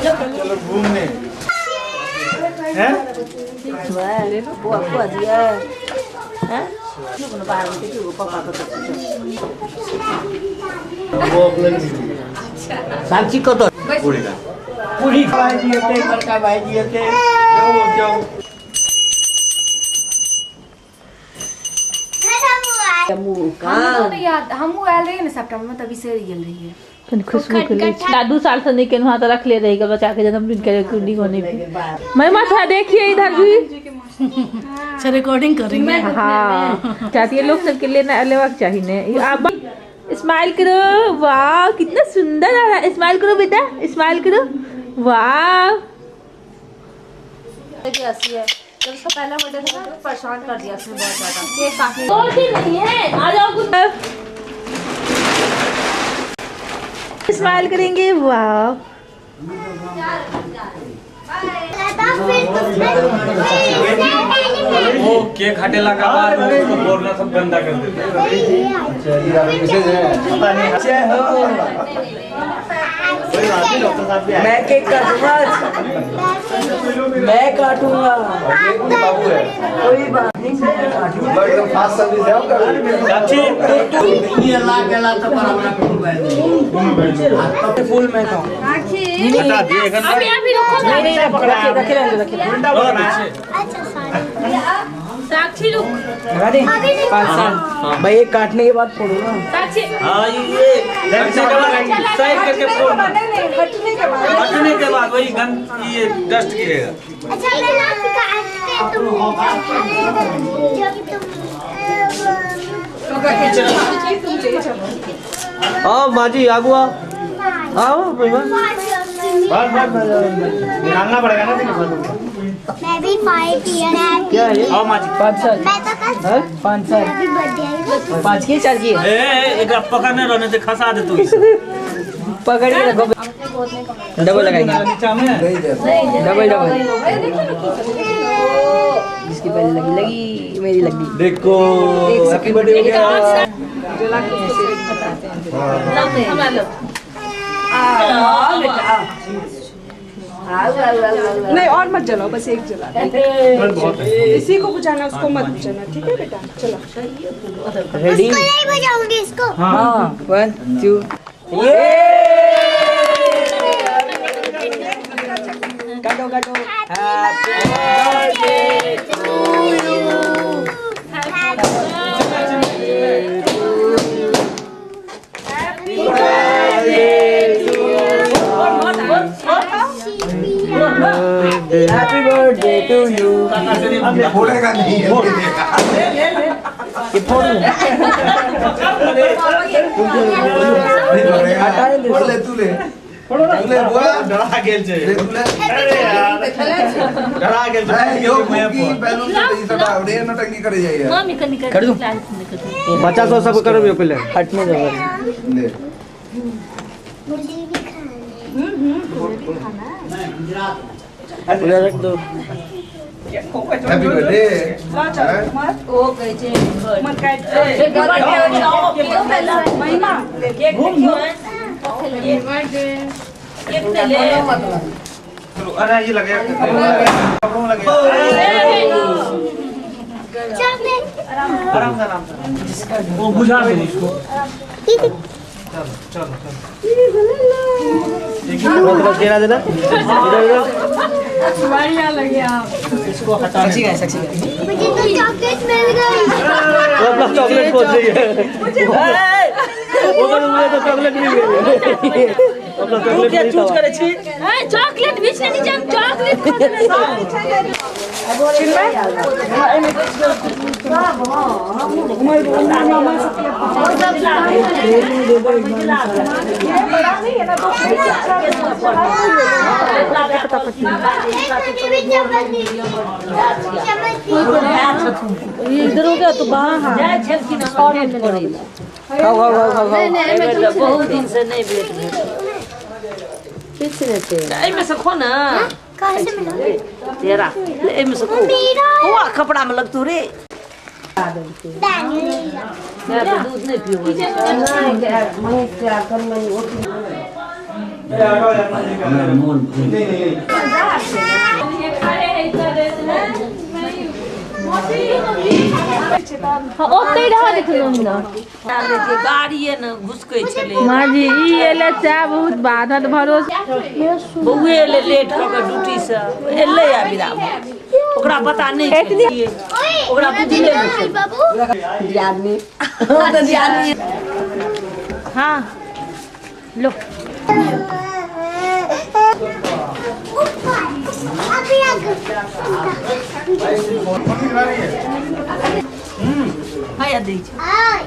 चलो घूमने हैं? ले लो बुआ दिया हैं? बाहर में देखिए वो पापा को वो अपने साक्षी को तो पूरी भाई जी थे बड़का भाई जी थे क्यों हम आयल रही है ना सितंबर में तभी से गेल रही है खुशबू के लिए 2 साल से नहीं के वहाँ तो रख ले रहेगा बचा के जन्मदिन के कुंडी होने पे मैं माथा देखिए इधर भी अच्छा रिकॉर्डिंग करेंगे। हाँ चाहती है लोग सबके लिए ना लेवाक चाहिए आप स्माइल करो वाह कितना सुंदर आ रहा है स्माइल करो बेटा स्माइल करो वाह जब उसका पहला बर्थडे था तो परेशान कर दिया उसने बहुत ज्यादा केक काटने और भी नहीं है आ जाओ कुछ स्माइल करेंगे वाह वो केक हटेला का बाद उसको बोलना सब गंदा कर देते मैं केक काटूंगा मैं काटूंगा कोई बात एकदम फास्ट सर्विस है चाची ये ला के ला तो फुल मैं खाऊं हटा दिए नहीं रखे साक्षी रुक लगा दे 5 साल भाई एक काटने के बाद फोड़ूंगा साक्षी हाँ ये साइड करके हटने के बाद वही गंद ये डस्ट गिरेगा अच्छा मैं ना काटते तुम आओ माजी आगू आओ निकालना पड़ेगा ना मैं भी 5 ईयर है क्या है आओ माजी 5 साल मैं तो कल 5 साल हैप्पी बर्थडे 5 की 4 की एक पकड़ने रहने से खसा दे तू पकड़ के रखो डबल लगाएंगे डबल जिसकी पहले लगी मेरी लगी देखो हैप्पी बर्थडे हो गया जला के ऐसे बताते हैं हमारा लो नहीं और मत जलाओ बस एक जला इसी को बुझाना उसको मत बुझाना ठीक है बेटा चलो रेडी इसको नहीं बजाऊंगी इसको हाँ 1 2 काटो काटो happy birthday to you happy birthday to you बोलेगा नहीं ये फोड़ ले तू ले बोला डरा गेल छे अरे यार डरा गेल छे यो की बैलून से सटा उड़े नटंगी करे जाइए मम्मी कनी कर दूं 50 सब करो पहले हटने दो ले मुझे भी खाना है पूरा रख दो हैप्पी बर्थडे ओ कहै छै मन काट महिमा केक देखियो केक ले ले चलो अरे ये लगे कपड़ों लगे आराम से वो बुझा दे इसको चलो चलो तेरा देना बढ़िया लगे आप इसको हटा सच्ची है मुझे तो चॉकलेट मिल गई वो अपना चॉकलेट पहुंच रही है वो तो चॉकलेट मिल गई अपना चॉकलेट क्या चूज करे छी चॉकलेट बीच नहीं जाम चॉकलेट इधर हो गया तो बाहर खाओ बहुत दिन से नहीं भेट भेल में से खो ना कहाँ से मिला तेरा में से खो हुआ कपड़ा में लगतू रे मैं तो दूध नहीं पीऊंगा हाँ ओते रहा देखलो न गाड़ी है न घुसकै छले माँ जी ई एले चाह बहुत बाधत भरोसा बउए ले लेट क के ड्यूटी से एले आ विदा ओकरा पता नहीं एतनी ओकरा बुझले नहीं बाबू आदमी ओ तो आदमी हाँ लो अभी आगे आया दे आई